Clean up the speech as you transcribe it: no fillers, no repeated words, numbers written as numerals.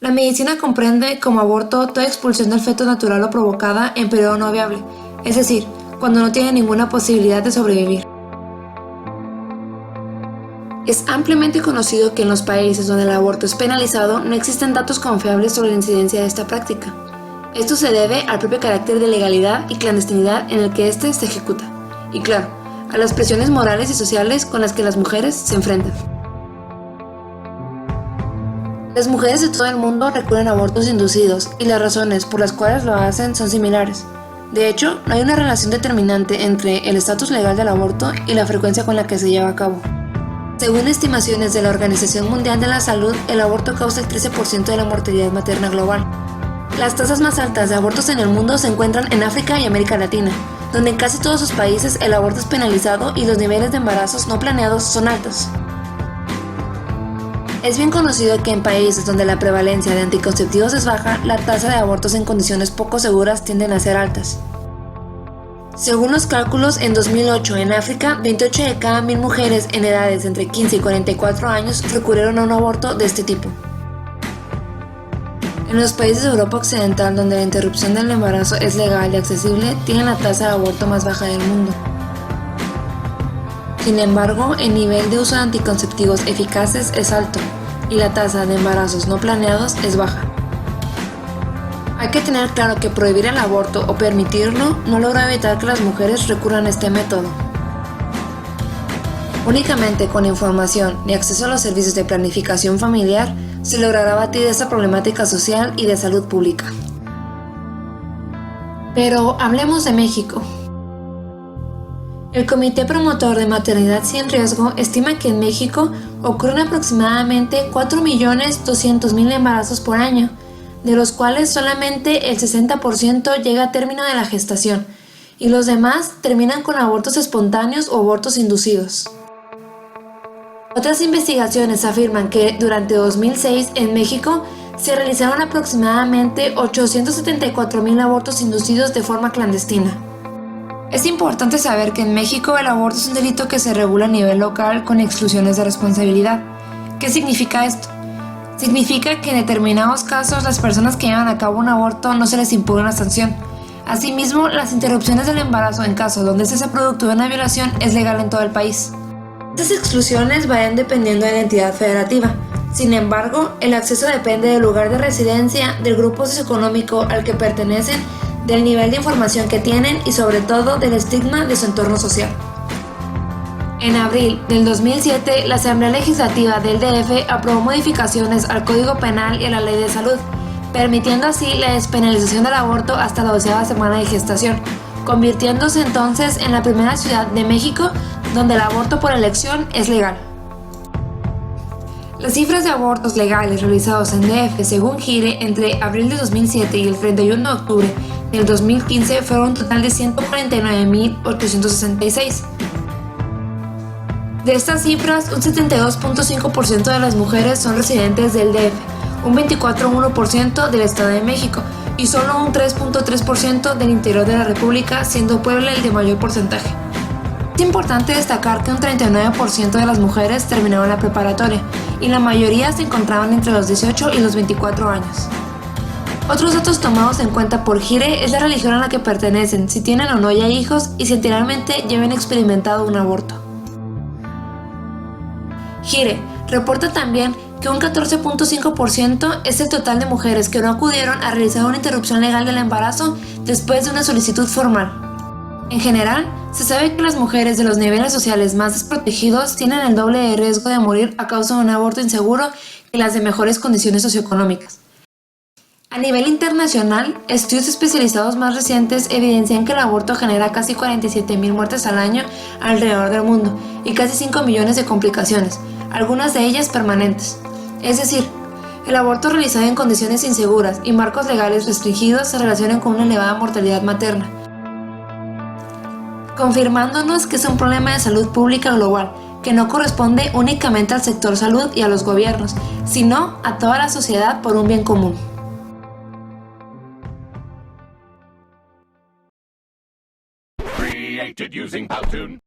La medicina comprende como aborto toda expulsión del feto natural o provocada en periodo no viable, es decir, cuando no tiene ninguna posibilidad de sobrevivir. Es ampliamente conocido que en los países donde el aborto es penalizado no existen datos confiables sobre la incidencia de esta práctica. Esto se debe al propio carácter de legalidad y clandestinidad en el que éste se ejecuta, y claro, a las presiones morales y sociales con las que las mujeres se enfrentan. Las mujeres de todo el mundo recurren a abortos inducidos y las razones por las cuales lo hacen son similares. De hecho, no hay una relación determinante entre el estatus legal del aborto y la frecuencia con la que se lleva a cabo. Según estimaciones de la Organización Mundial de la Salud, el aborto causa el 13% de la mortalidad materna global. Las tasas más altas de abortos en el mundo se encuentran en África y América Latina, donde en casi todos sus países el aborto es penalizado y los niveles de embarazos no planeados son altos. Es bien conocido que en países donde la prevalencia de anticonceptivos es baja, la tasa de abortos en condiciones poco seguras tienden a ser altas. Según los cálculos, en 2008 en África, 28 de cada 1000 mujeres en edades entre 15 y 44 años recurrieron a un aborto de este tipo. En los países de Europa Occidental, donde la interrupción del embarazo es legal y accesible, tienen la tasa de aborto más baja del mundo. Sin embargo, el nivel de uso de anticonceptivos eficaces es alto y la tasa de embarazos no planeados es baja. Hay que tener claro que prohibir el aborto o permitirlo no logra evitar que las mujeres recurran a este método. Únicamente con información y acceso a los servicios de planificación familiar se logrará abatir esta problemática social y de salud pública. Pero hablemos de México. El Comité Promotor de Maternidad Sin Riesgo estima que en México ocurren aproximadamente 4.200.000 embarazos por año, de los cuales solamente el 60% llega a término de la gestación, y los demás terminan con abortos espontáneos o abortos inducidos. Otras investigaciones afirman que durante 2006 en México se realizaron aproximadamente 874.000 abortos inducidos de forma clandestina. Es importante saber que en México el aborto es un delito que se regula a nivel local con exclusiones de responsabilidad. ¿Qué significa esto? Significa que en determinados casos las personas que llevan a cabo un aborto no se les impone una sanción. Asimismo, las interrupciones del embarazo en caso donde este sea producto de una violación es legal en todo el país. Estas exclusiones varían dependiendo de la entidad federativa. Sin embargo, el acceso depende del lugar de residencia, del grupo socioeconómico al que pertenecen, del nivel de información que tienen y sobre todo del estigma de su entorno social. En abril del 2007, la Asamblea Legislativa del DF aprobó modificaciones al Código Penal y a la Ley de Salud, permitiendo así la despenalización del aborto hasta la 12ª semana de gestación, convirtiéndose entonces en la primera ciudad de México donde el aborto por elección es legal. Las cifras de abortos legales realizados en DF según GIRE entre abril de 2007 y el 31 de octubre del 2015 fueron un total de 149.866. De estas cifras, un 72.5% de las mujeres son residentes del DF, un 24.1% del Estado de México y solo un 3.3% del interior de la República, siendo Puebla el de mayor porcentaje. Es importante destacar que un 39% de las mujeres terminaron la preparatoria y la mayoría se encontraban entre los 18 y los 24 años. Otros datos tomados en cuenta por GIRE es la religión a la que pertenecen, si tienen o no ya hijos y si anteriormente ya habían experimentado un aborto. GIRE reporta también que un 14.5% es el total de mujeres que no acudieron a realizar una interrupción legal del embarazo después de una solicitud formal. En general, se sabe que las mujeres de los niveles sociales más desprotegidos tienen el doble de riesgo de morir a causa de un aborto inseguro que las de mejores condiciones socioeconómicas. A nivel internacional, estudios especializados más recientes evidencian que el aborto genera casi 47.000 muertes al año alrededor del mundo y casi 5 millones de complicaciones, algunas de ellas permanentes. Es decir, el aborto realizado en condiciones inseguras y marcos legales restringidos se relacionan con una elevada mortalidad materna, confirmándonos que es un problema de salud pública global que no corresponde únicamente al sector salud y a los gobiernos, sino a toda la sociedad por un bien común. Created using Powtoon.